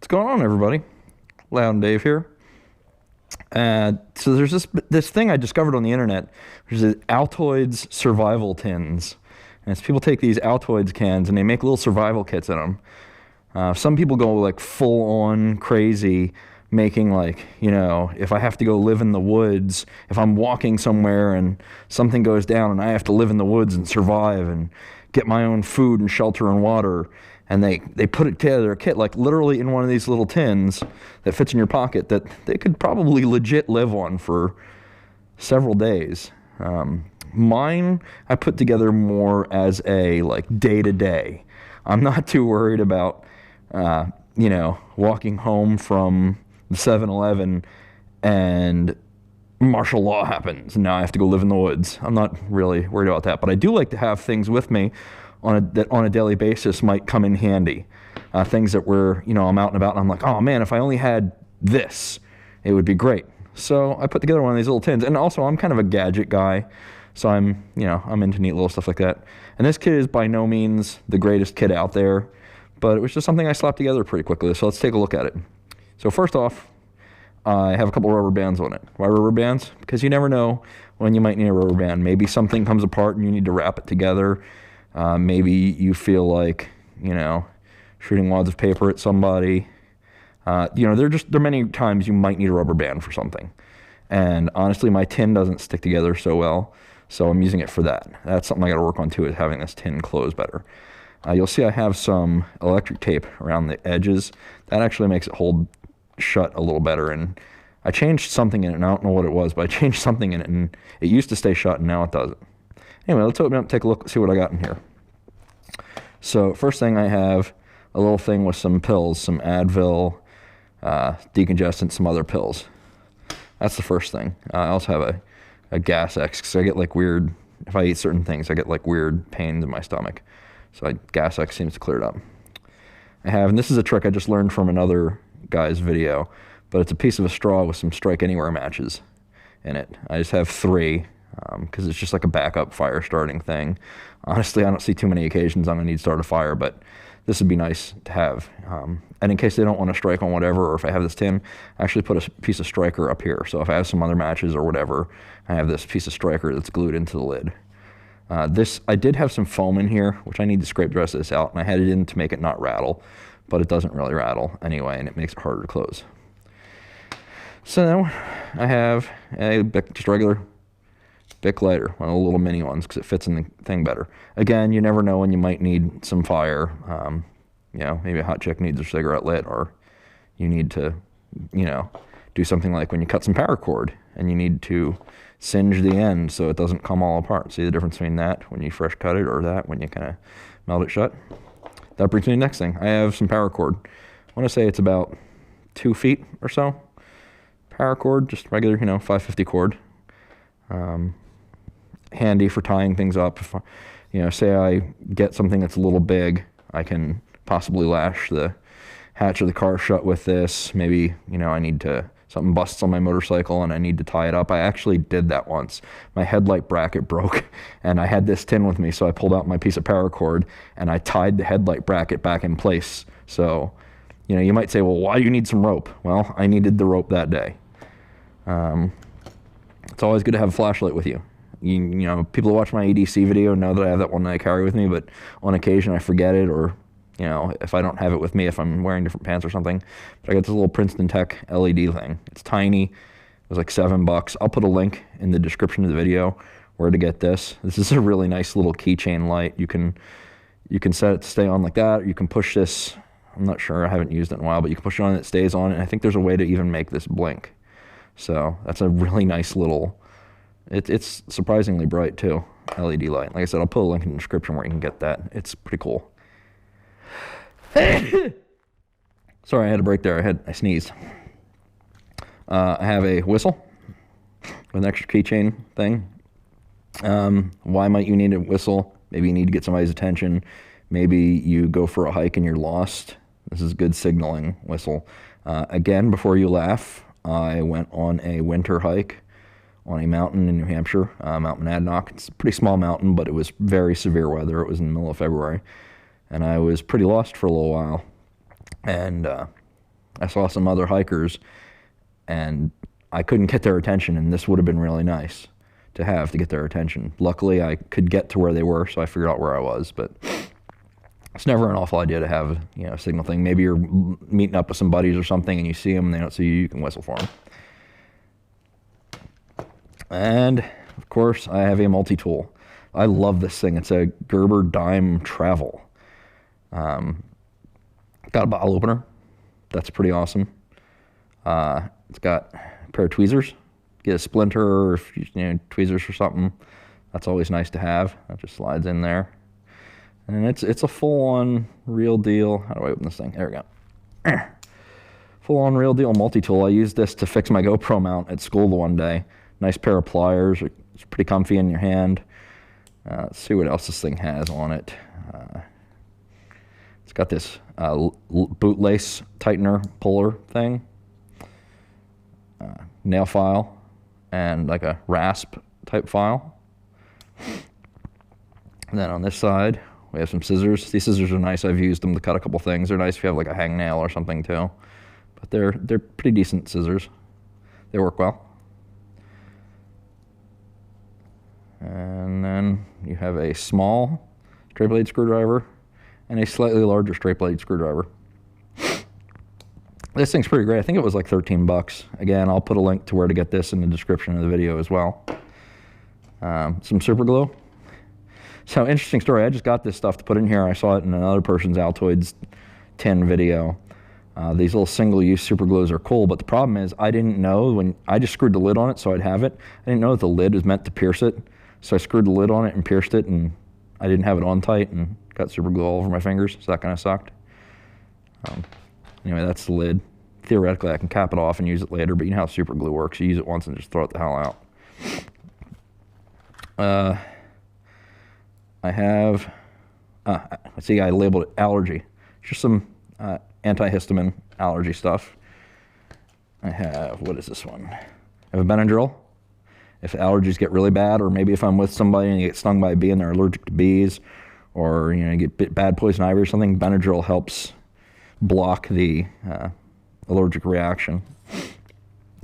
What's going on, everybody? Loud and Dave here. So there's this thing I discovered on the internet, which is Altoids survival tins. And it's people take these Altoids cans and they make little survival kits in them. Some people go like full on crazy, making like, you know, if I have to go live in the woods, if I'm walking somewhere and something goes down and I have to live in the woods and survive and get my own food and shelter and water. And they put it together, a kit, like literally in one of these little tins that fits in your pocket that they could probably legit live on for several days. Mine, I put together more as a like day-to-day. I'm not too worried about, you know, walking home from the 7-Eleven and martial law happens and now I have to go live in the woods. I'm not really worried about that, but I do like to have things with me that on a daily basis might come in handy. Things that were, you know, I'm out and about and I'm like, oh man, if I only had this, it would be great. So I put together one of these little tins. And also I'm kind of a gadget guy, so I'm into neat little stuff like that. And this kit is by no means the greatest kit out there, but it was just something I slapped together pretty quickly. So let's take a look at it. So first off, I have a couple rubber bands on it. Why rubber bands? Because you never know when you might need a rubber band. Maybe something comes apart and you need to wrap it together. Maybe you feel like, you know, shooting wads of paper at somebody. You know, there are many times you might need a rubber band for something. And honestly, my tin doesn't stick together so well, so I'm using it for that. That's something I got to work on too, is having this tin close better. You'll see I have some electric tape around the edges. That actually makes it hold shut a little better. And I changed something in it, and I don't know what it was, but I changed something in it, and it used to stay shut, and now it doesn't. Anyway, let's open it up, take a look, see what I got in here. So first thing, I have a little thing with some pills, some Advil, decongestant, some other pills. That's the first thing. I also have a Gas X, because I get like weird, if I eat certain things, I get like weird pains in my stomach. So Gas X seems to clear it up. I have, and this is a trick I just learned from another guy's video, but it's a piece of a straw with some Strike Anywhere matches in it. I just have 3. Because it's just like a backup fire starting thing. Honestly, I don't see too many occasions I'm going to need to start a fire, but this would be nice to have. And in case they don't want to strike on whatever, or if I have this tin, I actually put a piece of striker up here. So if I have some other matches or whatever, I have this piece of striker that's glued into the lid. I did have some foam in here, which I need to scrape the rest of this out, and I had it in to make it not rattle, but it doesn't really rattle anyway, and it makes it harder to close. So now I have just regular Bic lighter, one of the little mini ones, because it fits in the thing better. Again, you never know when you might need some fire. You know, maybe a hot chick needs a cigarette lit, or you need to, you know, do something like when you cut some paracord and you need to singe the end so it doesn't come all apart. See the difference between that when you fresh cut it or that when you kind of melt it shut? That brings me to the next thing. I have some paracord. I want to say it's about 2 feet or so. Paracord, just regular, you know, 550 cord. Handy for tying things up. If, you know, say I get something that's a little big, I can possibly lash the hatch of the car shut with this. Maybe, you know, something busts on my motorcycle and I need to tie it up. I actually did that once. My headlight bracket broke and I had this tin with me, so I pulled out my piece of paracord and I tied the headlight bracket back in place. So, you know, you might say, well, why do you need some rope? Well, I needed the rope that day. It's always good to have a flashlight with you. You know, people who watch my EDC video know that I have that one that I carry with me, but on occasion I forget it, or, you know, if I don't have it with me, if I'm wearing different pants or something. But I got this little Princeton Tec LED thing. It's tiny. It was like $7. I'll put a link in the description of the video where to get this. This is a really nice little keychain light. You can set it to stay on like that, or you can push this. I'm not sure, I haven't used it in a while, but you can push it on and it stays on, and I think there's a way to even make this blink. So that's a really nice little, it's surprisingly bright too, LED light. Like I said, I'll put a link in the description where you can get that. It's pretty cool. Sorry, I had a break there. I sneezed. I have a whistle with an extra keychain thing. Why might you need a whistle? Maybe you need to get somebody's attention. Maybe you go for a hike and you're lost. This is a good signaling whistle. Again, before you laugh, I went on a winter hike on a mountain in New Hampshire, Mount Monadnock. It's a pretty small mountain, but it was very severe weather. It was in the middle of February, and I was pretty lost for a little while. And I saw some other hikers, and I couldn't get their attention, and this would have been really nice to have to get their attention. Luckily, I could get to where they were, so I figured out where I was, but it's never an awful idea to have, a signal thing. Maybe you're meeting up with some buddies or something, and you see them, and they don't see you, you can whistle for them. And, of course, I have a multi-tool. I love this thing. It's a Gerber Dime Travel. Got a bottle opener. That's pretty awesome. It's got a pair of tweezers. Get a splinter or if tweezers for something. That's always nice to have. That just slides in there. And it's a full-on real deal. How do I open this thing? There we go. Full-on real deal multi-tool. I used this to fix my GoPro mount at school the one day. Nice pair of pliers. It's pretty comfy in your hand. Let's see what else this thing has on it. It's got this bootlace tightener puller thing, nail file, and like a rasp type file. And then on this side, we have some scissors. These scissors are nice. I've used them to cut a couple things. They're nice if you have like a hangnail or something too. But they're pretty decent scissors. They work well. And then you have a small straight blade screwdriver and a slightly larger straight blade screwdriver. This thing's pretty great. I think it was like 13 bucks. Again, I'll put a link to where to get this in the description of the video as well. Some super glue. So, interesting story. I just got this stuff to put in here. I saw it in another person's Altoids tin video. These little single-use super glues are cool, but the problem is I didn't know when I just screwed the lid on it so I'd have it. I didn't know that the lid was meant to pierce it. So I screwed the lid on it and pierced it, and I didn't have it on tight and got super glue all over my fingers, so that kind of sucked. Anyway, that's the lid. Theoretically, I can cap it off and use it later, but you know how super glue works. You use it once and just throw it the hell out. I have, let's see, I labeled it allergy. Just some antihistamine allergy stuff. I have, what is this one? I have a Benadryl. If allergies get really bad, or maybe if I'm with somebody and you get stung by a bee and they're allergic to bees, or you get bad poison ivy or something, Benadryl helps block the allergic reaction.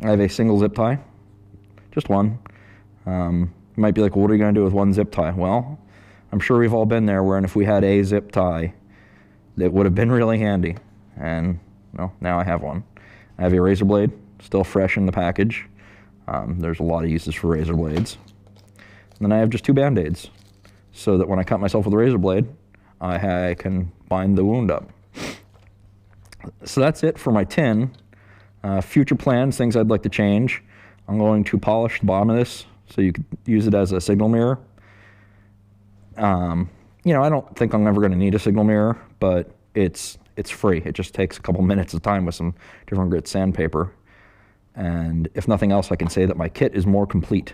I have a single zip tie, just one. You might be like, well, what are you going to do with one zip tie? Well, I'm sure we've all been there where if we had a zip tie, that would have been really handy. And well, now I have one. I have a razor blade, still fresh in the package. There's a lot of uses for razor blades. And then I have just two Band-Aids, so that when I cut myself with a razor blade, I can bind the wound up. So that's it for my tin. Future plans, things I'd like to change. I'm going to polish the bottom of this so you could use it as a signal mirror. I don't think I'm ever going to need a signal mirror, but it's free. It just takes a couple minutes of time with some different grit sandpaper. And if nothing else, I can say that my kit is more complete.